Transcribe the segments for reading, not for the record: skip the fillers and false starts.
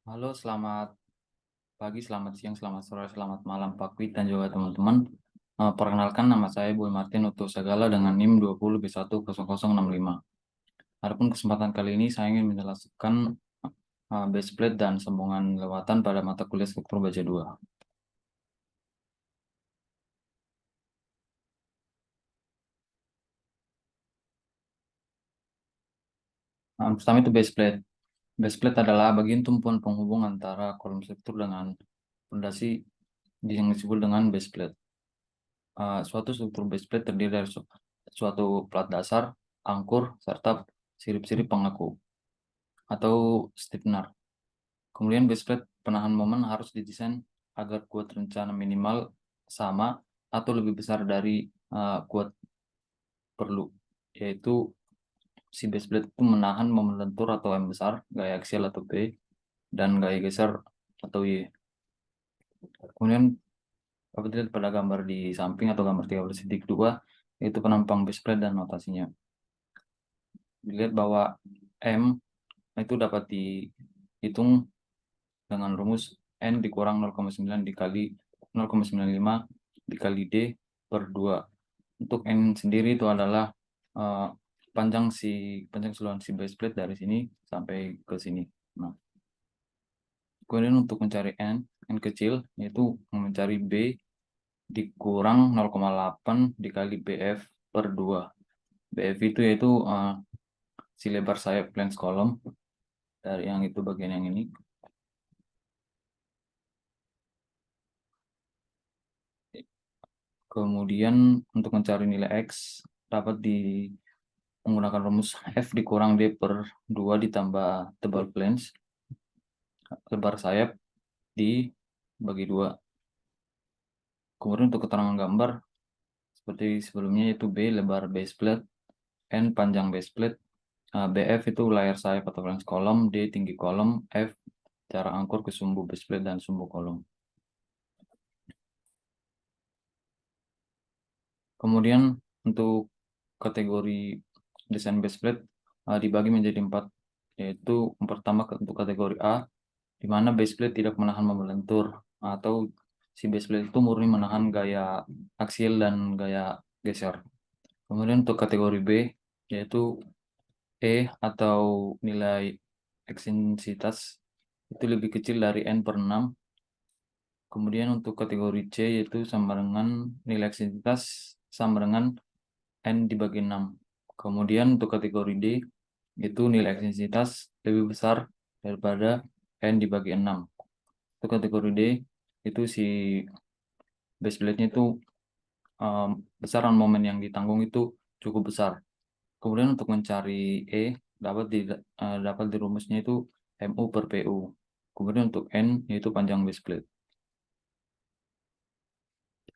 Halo, selamat pagi, selamat siang, selamat sore, selamat malam Pak Kwit dan juga teman-teman. Perkenalkan nama saya Boy Martin Utuh Segala dengan NIM 20B10065. Adapun kesempatan kali ini saya ingin menjelaskan base plate dan sambungan lewatan pada mata kuliah struktur baja 2. Pertama itu base plate. Base plate adalah bagian tumpuan penghubung antara kolom struktur dengan fondasi yang disebut dengan base plate. Suatu struktur base plate terdiri dari suatu plat dasar, angkur, serta sirip-sirip pengaku atau stiffener. Kemudian base plate penahan momen harus didesain agar kuat rencana minimal sama atau lebih besar dari kuat perlu, yaitu si base plate itu menahan momen lentur atau M besar, gaya aksial atau P, dan gaya geser atau Y. Kemudian dapat dilihat pada gambar di samping atau gambar 13.2, yaitu penampang base plate dan notasinya. Dilihat bahwa M itu dapat dihitung dengan rumus N dikurang 0,9 dikali 0,95 dikali D per 2. Untuk N sendiri itu adalah uh, panjang seluruhan si base plate dari sini sampai ke sini. Nah, kemudian untuk mencari N kecil yaitu mencari B dikurang 0,8 dikali BF per 2. BF itu yaitu si lebar sayap flange column dari yang itu bagian yang ini. Kemudian untuk mencari nilai X dapat menggunakan rumus F dikurang D per 2 ditambah tebal flange lebar sayap dibagi 2. Kemudian untuk keterangan gambar seperti sebelumnya yaitu B lebar base plate, N panjang base plate, BF itu layar sayap atau flange kolom, D tinggi kolom, F jarak angkur ke sumbu base plate dan sumbu kolom. Kemudian untuk kategori desain base plate dibagi menjadi 4, yaitu yang pertama untuk kategori A, di mana base plate tidak menahan membentur atau si base plate itu murni menahan gaya aksial dan gaya geser. Kemudian untuk kategori B, yaitu E atau nilai eksentrisitas itu lebih kecil dari N per 6. Kemudian untuk kategori C yaitu sama dengan nilai eksentrisitas sama dengan N dibagi 6. Kemudian untuk kategori D itu nilai eksentrisitas lebih besar daripada N dibagi 6. Untuk kategori D itu si base plate-nya itu besaran momen yang ditanggung itu cukup besar. Kemudian untuk mencari E dapat di rumusnya itu MU per PU. Kemudian untuk N yaitu panjang base plate.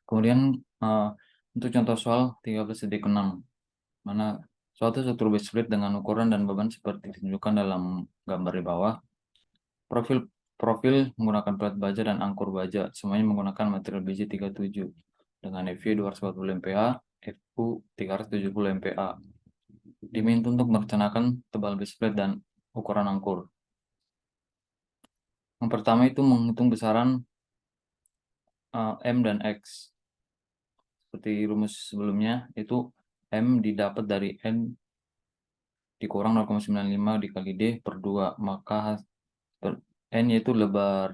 Kemudian untuk contoh soal 13.6, mana suatu struktur base plate dengan ukuran dan beban seperti ditunjukkan dalam gambar di bawah. Profil profil menggunakan plat baja dan angkur baja, semuanya menggunakan material BJ37 dengan FV 240 MPa, FU 370 MPa. Diminta untuk merencanakan tebal base plate dan ukuran angkur. Yang pertama itu menghitung besaran M dan X. Seperti rumus sebelumnya, itu M didapat dari N dikurang 0,95 dikali D per 2. Maka N yaitu lebar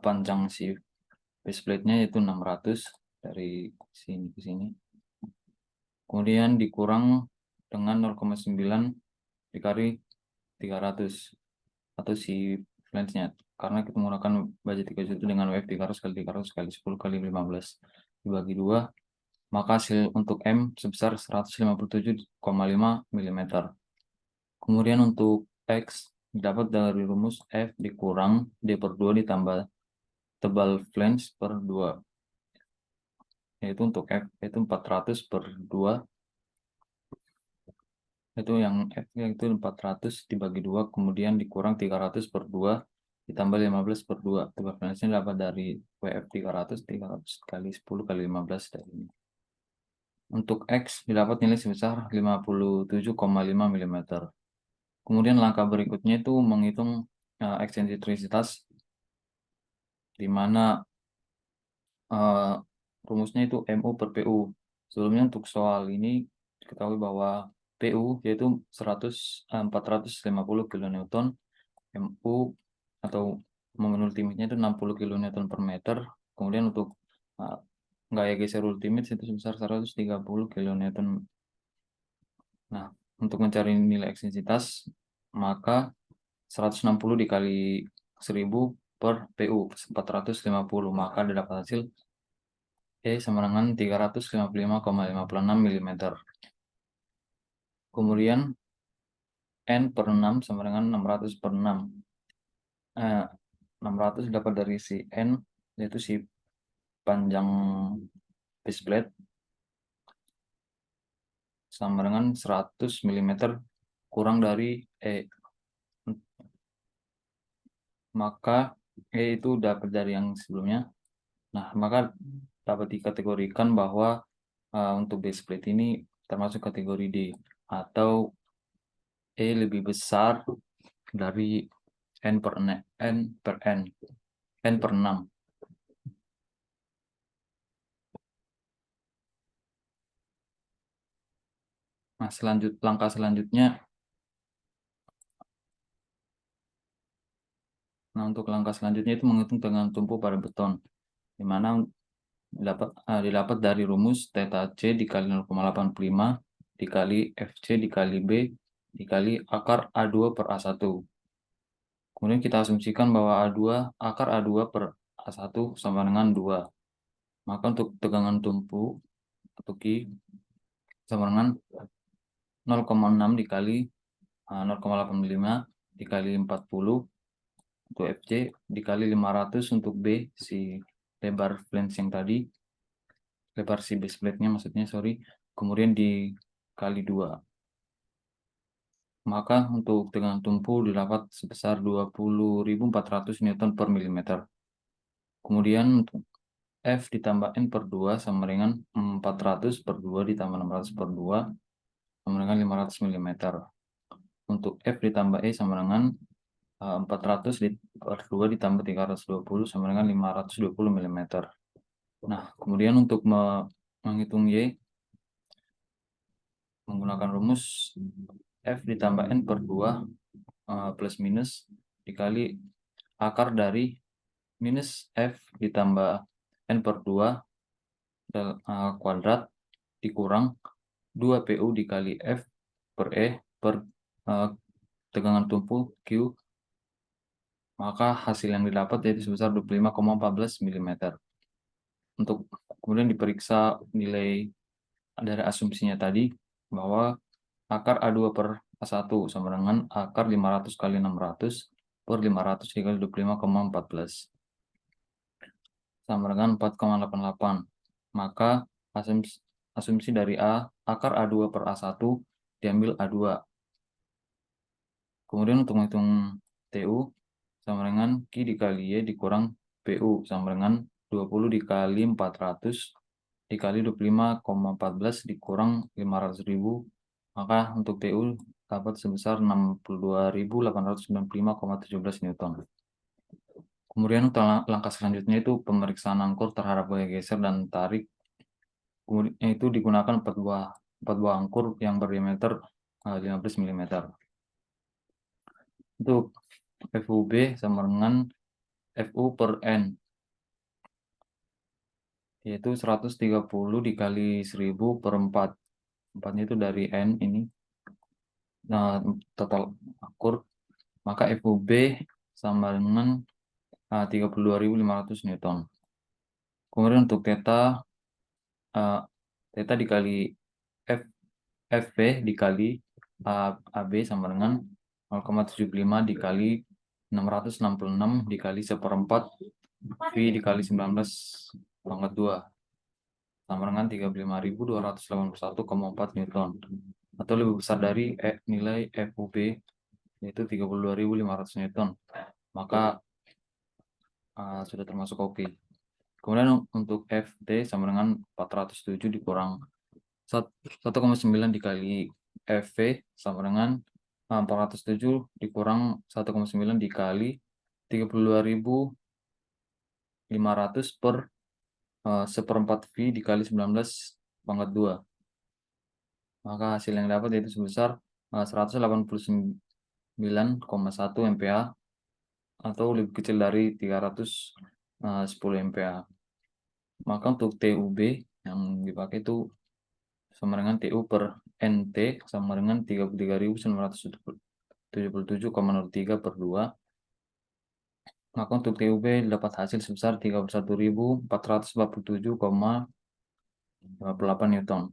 panjang si base plate-nya yaitu 600 dari sini ke sini. Kemudian dikurang dengan 0,9 dikali 300 atau si flange-nya. Karena kita menggunakan baja 3 itu dengan WF 300 kali 300 kali 10 kali 15 dibagi 2, maka hasil untuk M sebesar 157,5 mm. Kemudian untuk X dapat dari rumus F dikurang D per 2 ditambah tebal flange per 2. Yaitu untuk F itu 400 per 2. Itu yang F itu 400 dibagi 2, kemudian dikurang 300 per 2 ditambah 15 per 2. Tebal flange-nya dapat dari WF 300 kali 10 kali 15 dari ini. Untuk X didapat nilai sebesar 57,5 mm. Kemudian langkah berikutnya itu menghitung eksentrisitas, di mana rumusnya itu MU per PU. Sebelumnya untuk soal ini diketahui bahwa PU yaitu 450 kN, MU atau momen ultimate-nya itu 60 kN per meter. Kemudian untuk gaya geser ultimate itu sebesar 130 kN. Nah, untuk mencari nilai ekstensitas, maka 160 dikali 1000 per PU 450, maka didapat hasil sama dengan 355,56 mm. Kemudian N per 6 sama dengan 600 per 6. 600 dapat dari si N, yaitu si panjang base plate, sama dengan 100 mm kurang dari E. Maka E itu dapat dari yang sebelumnya. Nah, maka dapat dikategorikan bahwa untuk base plate ini termasuk kategori D, atau E lebih besar dari N per N, N per 6. Nah, langkah selanjutnya, itu menghitung tegangan tumpu pada beton, di mana didapat dari rumus theta C dikali 0,85 dikali FC dikali B dikali akar A2 per A1. Kemudian kita asumsikan bahwa akar A2 per A1 sama dengan 2. Maka untuk tegangan tumpu atau Q sama dengan 0,6 dikali 0,85 dikali 40 untuk FC dikali 500 untuk B, si lebar flange yang tadi, lebar si base plate-nya maksudnya, sorry. Kemudian dikali 2. Maka untuk tegangan tumpu didapat sebesar 20.400 Newton per milimeter. Kemudian untuk F ditambah N per 2 sama dengan 400 per 2 ditambah 600 per 2 sama dengan 500 mm. Untuk F ditambah E sama dengan 400 per 2 ditambah 320 sama dengan 520 mm. Nah, kemudian untuk menghitung Y menggunakan rumus F ditambah N per 2 plus minus dikali akar dari minus F ditambah N per 2 kuadrat dikurang 2 PU dikali F per E per tegangan tumpu Q. Maka hasil yang didapat yaitu sebesar 25,14 mm. Untuk kemudian diperiksa nilai dari asumsinya tadi bahwa akar A2 per A1 sama dengan akar 500 kali 600 per 500 dikali 25,14 sama dengan 4,88. Maka asumsi dari akar A2 per A1 diambil A2. Kemudian untuk menghitung TU sama dengan Q dikali Y dikurang PU sama dengan 20 dikali 400 dikali 25,14 dikurang 500.000. Maka untuk TU dapat sebesar 62.895,17 Newton. Kemudian untuk langkah selanjutnya itu pemeriksaan angkur terhadap gaya geser dan tarik. Kemudian itu digunakan 4 buah angkur yang berdiameter 15 mm. Untuk FUB sama dengan FU per N, yaitu 130 dikali 1000 per 4. 4-nya itu dari N ini. Nah, total angkur. Maka FUB sama dengan 32.500 Newton. Kemudian untuk theta dikali FV dikali AB sama dengan 0,75 dikali 666 dikali 1/4 V dikali 19/2 sama dengan 35.281,4 Newton, atau lebih besar dari nilai FUB yaitu 32.500 Newton. Maka sudah termasuk oke. Kemudian untuk FT sama dengan 407 dikurang 1,9 dikali FV sama dengan 407 dikurang 1,9 dikali 32.500 per seperempat V dikali 19/2. Maka hasil yang dapat yaitu sebesar 189,1 MPa atau lebih kecil dari 310 MPa. Maka untuk TUB yang dipakai itu sama dengan TU per NT sama dengan 33.977,03 per 2. Maka untuk TUB dapat hasil sebesar 31.447,58 Newton.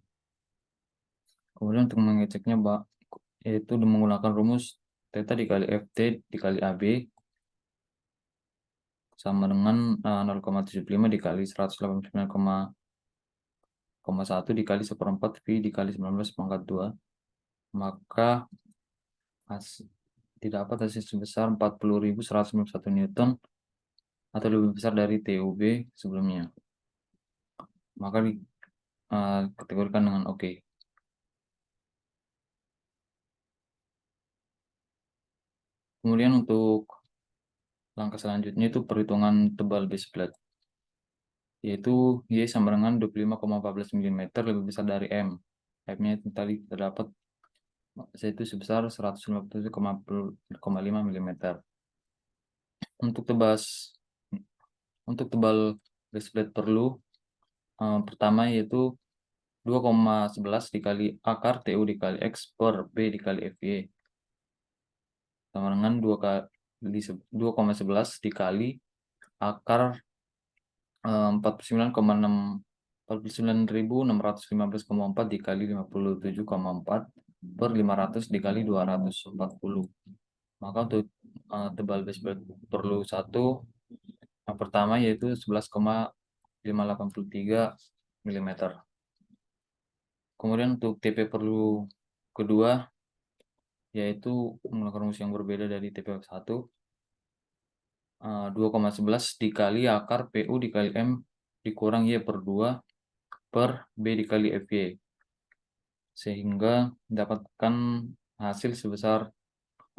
Kemudian untuk mengeceknya yaitu menggunakan rumus theta dikali FT dikali AB sama dengan 0,75 dikali 189,1 dikali seperempat V dikali 19/2. Maka didapat hasil sebesar 40.191 Newton atau lebih besar dari TUB sebelumnya. Maka dikategorikan dengan oke. Kemudian untuk langkah selanjutnya itu perhitungan tebal base plate, yaitu Y sama dengan 25,14 mm lebih besar dari M. M-nya tadi terdapat yaitu sebesar 157,5 mm. Untuk tebal base plate perlu pertama yaitu 2,11 dikali akar TU dikali X per B dikali FY sama dengan 2,11 dikali akar 49.615,4 dikali 57,4 per 500 dikali 240. Maka untuk tebal base plate perlu satu yang pertama yaitu 11,583 mm. Kemudian untuk TP perlu kedua yaitu menggunakan rumus yang berbeda dari TP1, 2,11 dikali akar PU dikali M dikurang Y per 2 per B dikali FY, sehingga mendapatkan hasil sebesar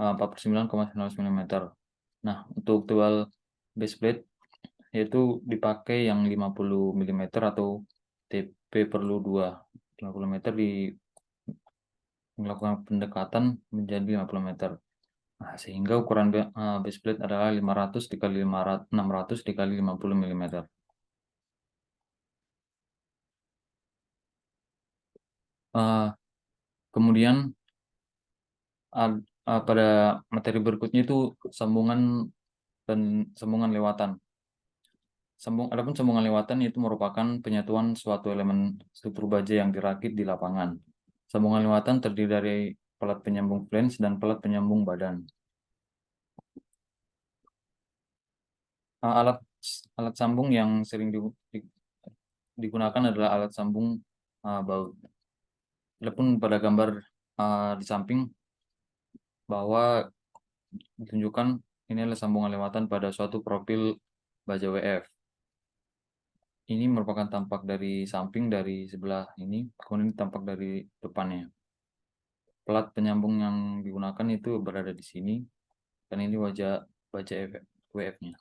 49,19 mm. Nah, untuk tebal base plate yaitu dipakai yang 50 mm atau TP perlu 2. 50 meter melakukan pendekatan menjadi 50 meter. Nah, sehingga ukuran base plate adalah 500 dikali 600 dikali 50 mm. Kemudian pada materi berikutnya itu sambungan dan sambungan lewatan. Adapun sambungan lewatan itu merupakan penyatuan suatu elemen struktur baja yang dirakit di lapangan. Sambungan lewatan terdiri dari pelat penyambung flange dan pelat penyambung badan. Alat sambung yang sering digunakan adalah alat sambung baut. Adapun pada gambar di samping bahwa ditunjukkan ini adalah sambungan lewatan pada suatu profil baja WF. Ini merupakan tampak dari samping dari sebelah ini, kemudian tampak dari depannya. Pelat penyambung yang digunakan itu berada di sini, dan ini wajah baja WF-nya.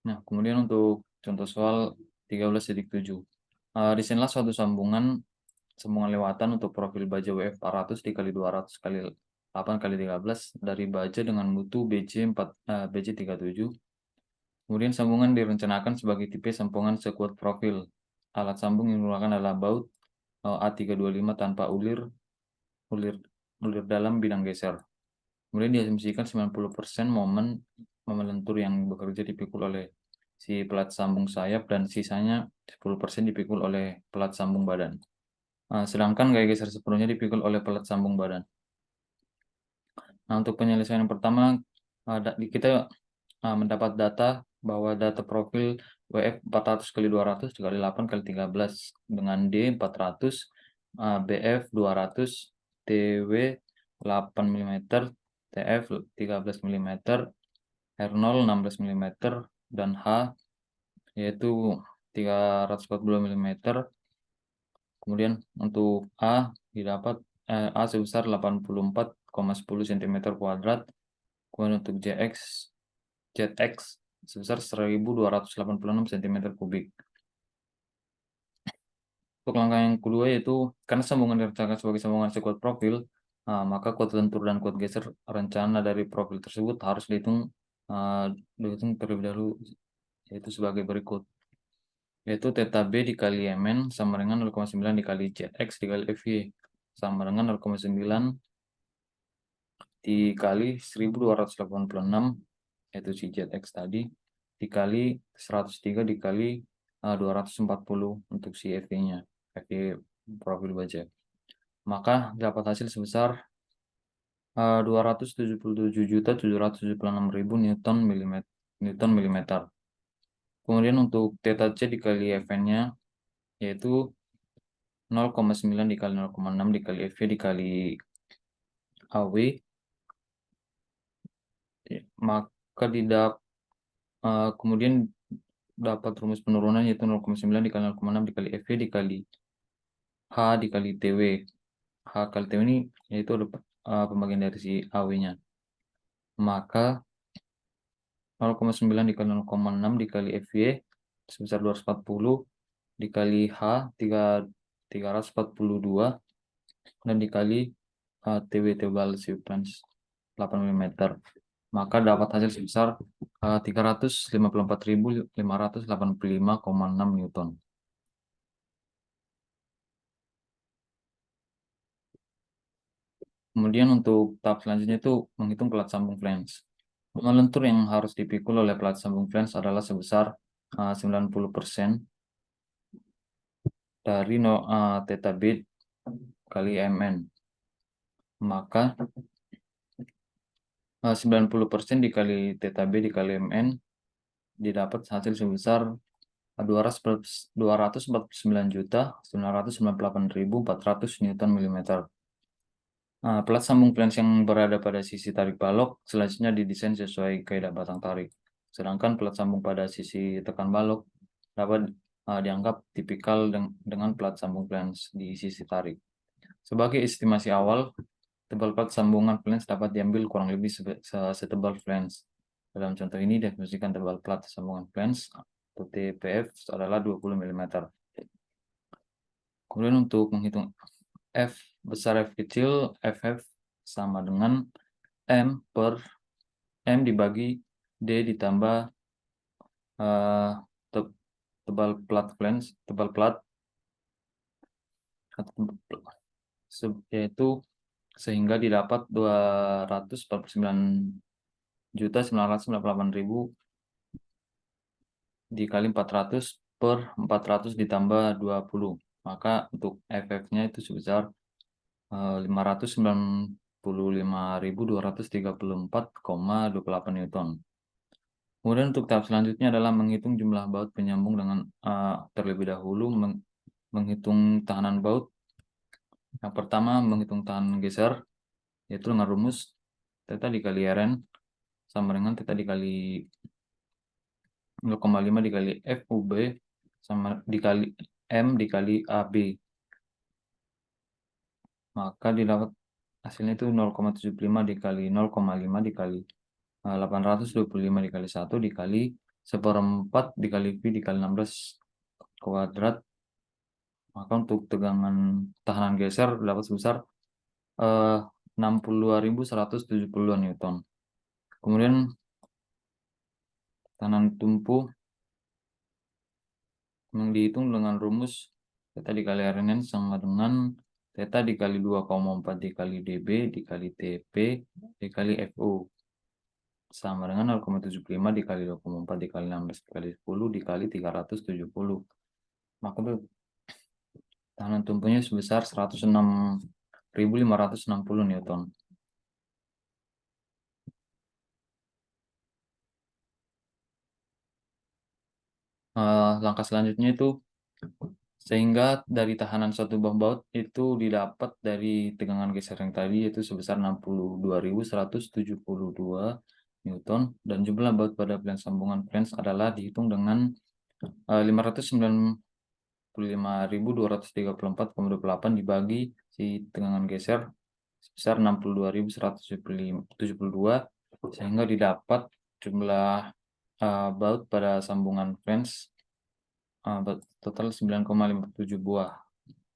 Nah, kemudian untuk contoh soal 13.7. Desainlah suatu sambungan lewatan untuk profil baja WF 400 dikali 200 kali 8 kali 13 dari baja dengan mutu BJ37. Kemudian sambungan direncanakan sebagai tipe sambungan sekuat profil. Alat sambung yang digunakan adalah baut A325 tanpa ulir dalam bidang geser. Kemudian diasumsikan 90% momen lentur yang bekerja dipikul oleh si pelat sambung sayap dan sisanya 10% dipikul oleh pelat sambung badan. Sedangkan gaya geser sepenuhnya dipikul oleh pelat sambung badan. Nah, untuk penyelesaian yang pertama, kita mendapat data bahwa data profil WF 400 kali 200 dikali 8 kali 13 dengan D 400, BF 200, TW 8 mm, TF 13 mm, R0 16 mm, dan H yaitu 340 mm Kemudian untuk A didapat A sebesar 84,10 cm kuadrat. Kemudian untuk ZX sebesar 1286 cm kubik. Untuk langkah yang kedua yaitu karena sambungan dirancangkan sebagai sambungan sekuat profil, maka kuat lentur dan kuat geser rencana dari profil tersebut harus dihitung terlebih dahulu, yaitu sebagai berikut. Yaitu theta B dikali Mn sama dengan 0,9 dikali ZX dikali FY sama dengan 0,9 dikali 1286, yaitu si ZX tadi, dikali 103 dikali 240 untuk si FY-nya, FY profil baja. Maka dapat hasil sebesar 277.776.000 Newton milimeter. Kemudian untuk theta C dikali Fn-nya yaitu 0,9 dikali 0,6 dikali FY dikali AW. Maka kemudian dapat rumus penurunan yaitu 0,9 dikali 0,6 dikali FY dikali H dikali TW. H kali TW ini yaitu pembagian dari si AW-nya. Maka 0,9 dikali 0,6 dikali FY sebesar 240 dikali H 342 dan dikali TW tebal sequence 8 mm. Maka dapat hasil sebesar 354.585,6 Newton. Kemudian untuk tahap selanjutnya itu menghitung pelat sambung flange. Lentur yang harus dipikul oleh pelat sambung flange adalah sebesar 90% dari theta B kali Mn. Maka 90% dikali theta B dikali Mn didapat hasil sebesar 249.998.400 Newton milimeter. Pelat sambung flange yang berada pada sisi tarik balok selanjutnya didesain sesuai kaidah batang tarik. Sedangkan pelat sambung pada sisi tekan balok dapat dianggap tipikal dengan pelat sambung flange di sisi tarik. Sebagai estimasi awal, tebal pelat sambungan flange dapat diambil kurang lebih setebal flange. Dalam contoh ini definisikan tebal pelat sambungan flange atau TPF adalah 20 mm. Kemudian untuk menghitung F besar F kecil, FF sama dengan M per M dibagi D ditambah tebal plat flange, tebal plat, yaitu sehingga didapat 249.998.000 dikali 400 per 400 ditambah 20. Maka untuk FF-nya itu sebesar 595.234,28 Newton. Kemudian untuk tahap selanjutnya adalah menghitung jumlah baut penyambung dengan terlebih dahulu menghitung tahanan baut. Yang pertama menghitung tahanan geser, yaitu dengan rumus theta dikali Rn sama dengan theta dikali 0,5 dikali FUB sama dikali M dikali AB. Maka didapat hasilnya itu 0,75 dikali 0,5 dikali 825 dikali 1 dikali 1/4 dikali V dikali 16 kuadrat. Maka untuk tegangan tahanan geser dapat sebesar 62.170 Newton. Kemudian tahanan tumpu yang dihitung dengan rumus theta dikali Rn sama dengan theta dikali 2,4 dikali dB dikali TP dikali FU sama dengan 0,75 dikali 2,4 dikali 16 dikali 10 dikali 370. Maka tahanan tumpunya sebesar 106.560 Newton. Langkah selanjutnya itu sehingga dari tahanan suatu buah baut itu didapat dari tegangan geser yang tadi yaitu sebesar 62.172 Newton dan jumlah baut pada flange sambungan flange adalah dihitung dengan 509 145.234,28 dibagi si tegangan geser sebesar 62.172, sehingga didapat jumlah baut pada sambungan flange total 9,57 buah.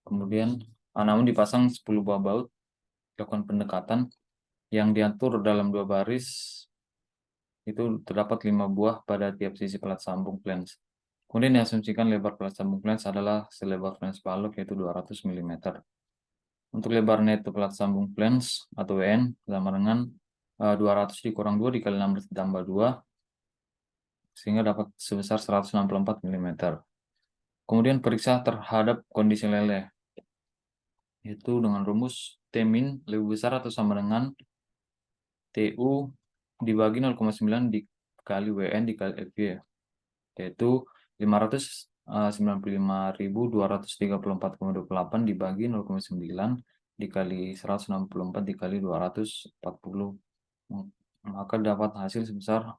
Kemudian namun dipasang 10 buah baut, dilakukan pendekatan yang diatur dalam 2 baris, itu terdapat 5 buah pada tiap sisi pelat sambung flange. Kemudian diasumsikan lebar pelat sambung flange adalah selebar flange balok, yaitu 200 mm. Untuk lebar neto pelat sambung flange atau WN sama dengan 200 dikurang 2 dikali 16 ditambah 2, sehingga dapat sebesar 164 mm. Kemudian periksa terhadap kondisi leleh, yaitu dengan rumus T min lebih besar atau sama dengan TU dibagi 0,9 dikali WN dikali FY, yaitu 595.234,28 dibagi 0,9 dikali 164 dikali 240, maka dapat hasil sebesar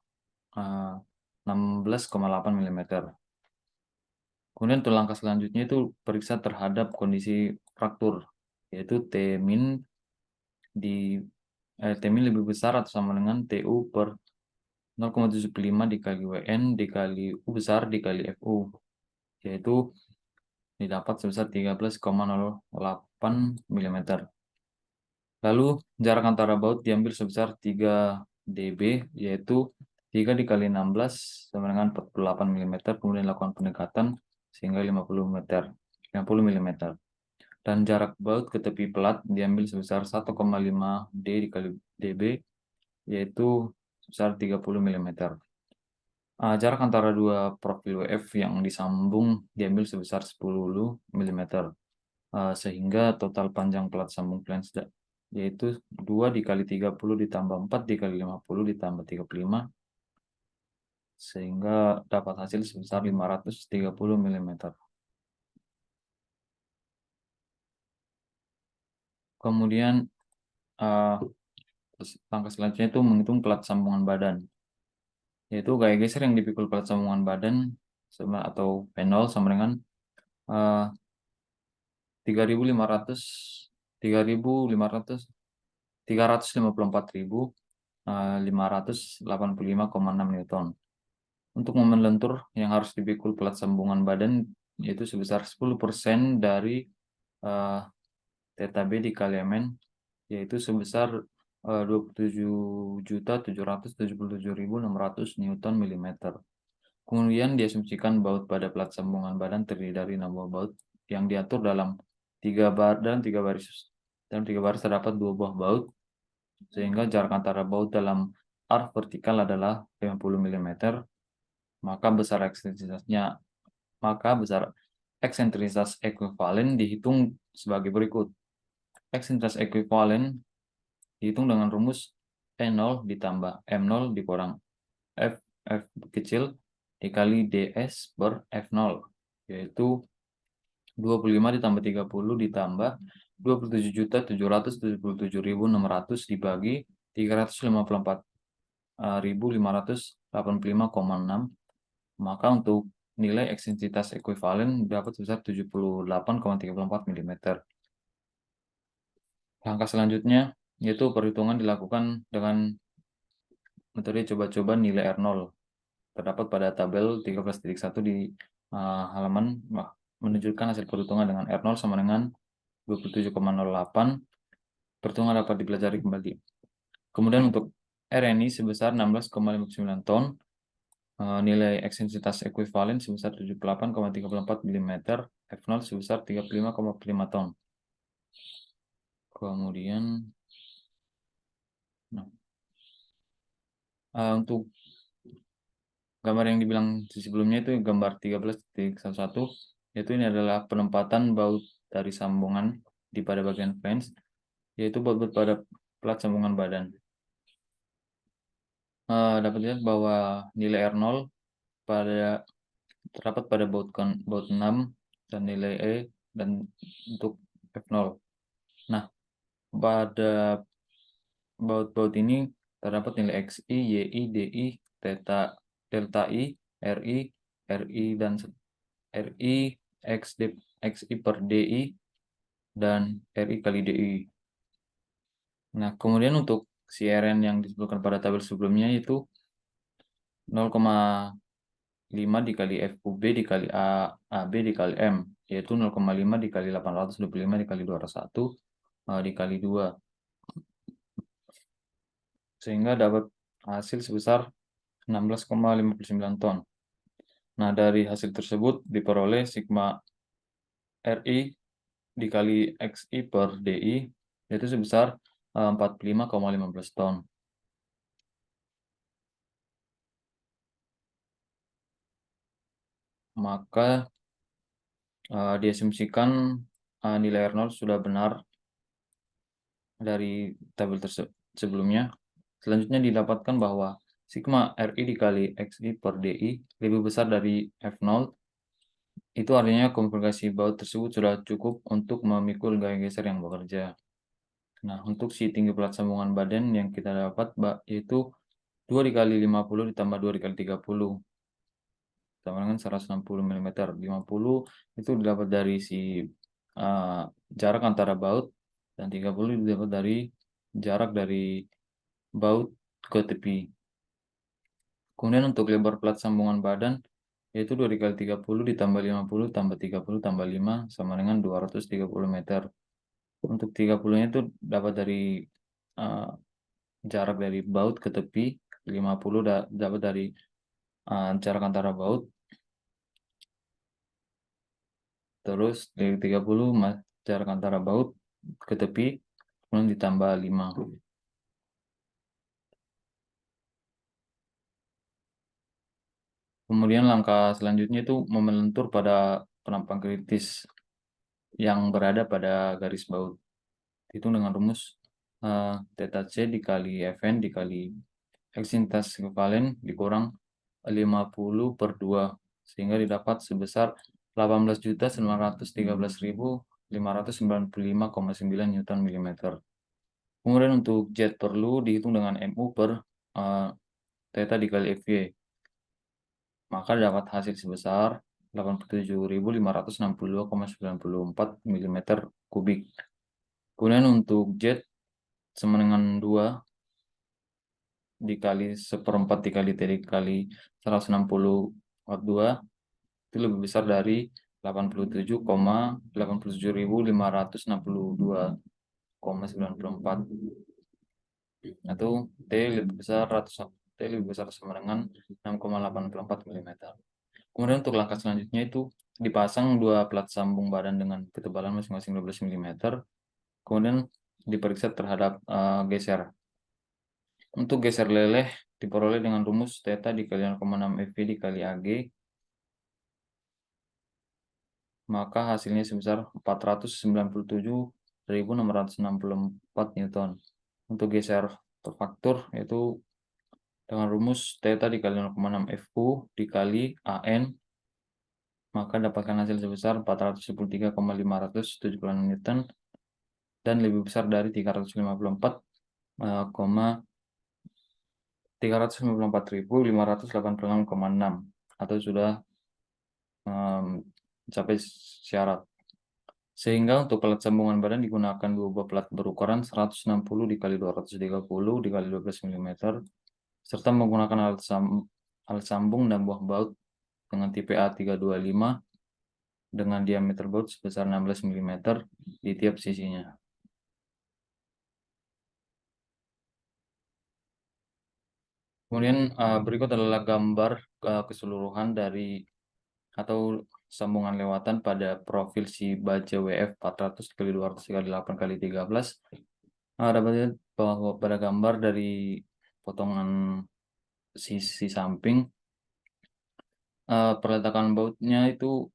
16,8 mm. Kemudian untuk langkah selanjutnya itu periksa terhadap kondisi fraktur, yaitu T min lebih besar atau sama dengan TU per 0,75 dikali WN dikali U besar dikali FU, yaitu didapat sebesar 13,08 mm. Lalu jarak antara baut diambil sebesar 3 dB, yaitu 3 dikali 16 sama dengan 48 mm, kemudian lakukan pendekatan sehingga 50 mm. Dan jarak baut ke tepi pelat diambil sebesar 1,5 D dikali dB, yaitu sebesar 30 mm. Jarak antara dua profil WF yang disambung diambil sebesar 10 mm, sehingga total panjang pelat sambung flange yaitu 2 dikali 30 ditambah 4 dikali 50 ditambah 35, sehingga dapat hasil sebesar 530 mm. Kemudian langkah selanjutnya itu menghitung pelat sambungan badan, yaitu gaya geser yang dipikul pelat sambungan badan atau P0 sama dengan 354.585,6 Newton. Untuk momen lentur yang harus dipikul pelat sambungan badan yaitu sebesar 10% dari theta B dikali Mn, yaitu sebesar 27.777.600 Newton mm. Kemudian diasumsikan baut pada pelat sambungan badan terdiri dari 6 buah baut yang diatur dalam 3 baris. Dalam 3 baris terdapat 2 buah baut, sehingga jarak antara baut dalam arc vertikal adalah 50 mm. Maka besar eksentrisitas ekuivalen dihitung sebagai berikut. Eksentrisitas ekuivalen dihitung dengan rumus E0 ditambah M0 dikurang F kecil dikali DS per F0, yaitu 25 ditambah 30 ditambah 27.777.600 dibagi 354.585,6. Maka untuk nilai ekstensitas ekuivalen dapat sebesar 78,34 mm. Langkah selanjutnya yaitu perhitungan dilakukan dengan metode coba-coba nilai R0. Terdapat pada tabel 13.1 di halaman menunjukkan hasil perhitungan dengan R0 sama dengan 27,08. Perhitungan dapat dipelajari kembali. Kemudian untuk RNI sebesar 16,59 ton, nilai ekstensitas ekuivalen sebesar 78,34 mm, F0 sebesar 35,5 ton. Kemudian untuk gambar yang dibilang sebelumnya itu gambar 13.11, yaitu ini adalah penempatan baut dari sambungan pada bagian flange, yaitu baut pada pelat sambungan badan. Dapat dilihat bahwa nilai R0 terdapat pada baut 6 dan nilai E dan untuk F0. Nah, pada baut-baut ini terdapat nilai XI, YI, DI, delta I, RI, dan RI XI per DI dan RI kali DI. Nah, kemudian untuk CRN yang disebutkan pada tabel sebelumnya itu 0,5 dikali FUB dikali AB dikali M, yaitu 0,5 dikali 825 dikali 201 dikali 2. Sehingga dapat hasil sebesar 16,59 ton. Nah, dari hasil tersebut diperoleh sigma RI dikali XI per DI yaitu sebesar 45,15 ton. Maka diasumsikan nilai R0 sudah benar dari tabel sebelumnya. Selanjutnya didapatkan bahwa sigma RI dikali XI per DI lebih besar dari F0. Itu artinya komplikasi baut tersebut sudah cukup untuk memikul gaya geser yang bekerja. Nah, untuk si tinggi pelat sambungan badan yang kita dapat yaitu 2 dikali 50 ditambah 2 dikali 30 sama dengan 160 mm. 50 itu didapat dari si jarak antara baut dan 30 didapat dari jarak dari baut ke tepi. Kemudian untuk lebar pelat sambungan badan yaitu 2 dikali 30 ditambah 50 tambah 30 tambah 5 sama dengan 230 meter. Untuk 30-nya itu dapat dari jarak dari baut ke tepi, 50 dapat dari jarak antara baut, terus dari 30 jarak antara baut ke tepi, kemudian ditambah 5. Kemudian langkah selanjutnya itu memelentur pada penampang kritis yang berada pada garis baut. Itu dengan rumus theta C dikali Fn dikali eksintas ekivalen dikurang 50 per 2 sehingga didapat sebesar 18.913.595,9 Newton mm. Kemudian untuk jet perlu dihitung dengan MU per theta dikali FY. Maka dapat hasil sebesar 87.562,94 mm kubik. Kemudian untuk jet sama dengan 2 dikali 1/4 dikali T dikali 160/2 itu lebih besar dari 87,562,94 atau T lebih besar sama dengan 6,84 mm. Kemudian untuk langkah selanjutnya itu dipasang dua plat sambung badan dengan ketebalan masing-masing 12 mm. Kemudian diperiksa terhadap geser. Untuk geser leleh diperoleh dengan rumus theta dikali 0,6 FV dikali AG. Maka hasilnya sebesar 497.664 Newton. Untuk geser faktor yaitu dengan rumus theta dikali 0,6 FU dikali AN, maka dapatkan hasil sebesar 423,576 Newton dan lebih besar dari 354.586 atau sudah mencapai syarat. Sehingga untuk pelat sambungan badan digunakan dua buah pelat berukuran 160 dikali 230 dikali 12 mm serta menggunakan alat sambung dan buah baut dengan tipe A325 dengan diameter baut sebesar 16 mm di tiap sisinya. Kemudian berikut adalah gambar keseluruhan dari atau sambungan lewatan pada profil si baja WF 400 kali 200 kali 8 kali 13. Dapat dilihat bahwa pada gambar dari potongan sisi samping perletakan bautnya itu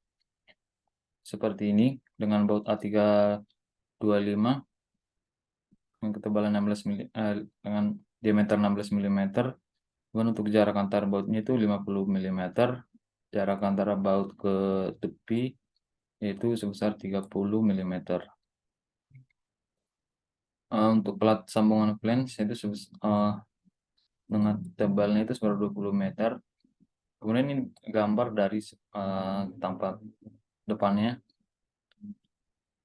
seperti ini dengan baut A325 dengan ketebalan 16 mm, dengan diameter 16 mm. Kemudian untuk jarak antar bautnya itu 50 mm. Jarak antara baut ke tepi yaitu sebesar 30 mm. Untuk pelat sambungan flange itu dengan tebalnya itu sekitar 20 meter. Kemudian ini gambar dari tampak depannya.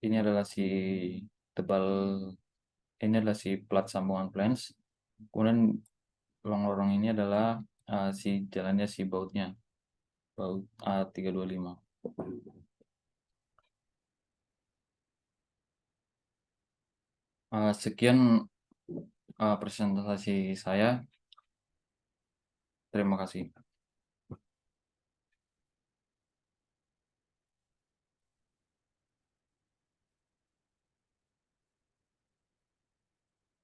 Ini adalah tebal ini adalah si plat sambungan flange. Kemudian lorong-lorong ini adalah si jalannya si bautnya, baut A325. Sekian presentasi saya. Terima kasih.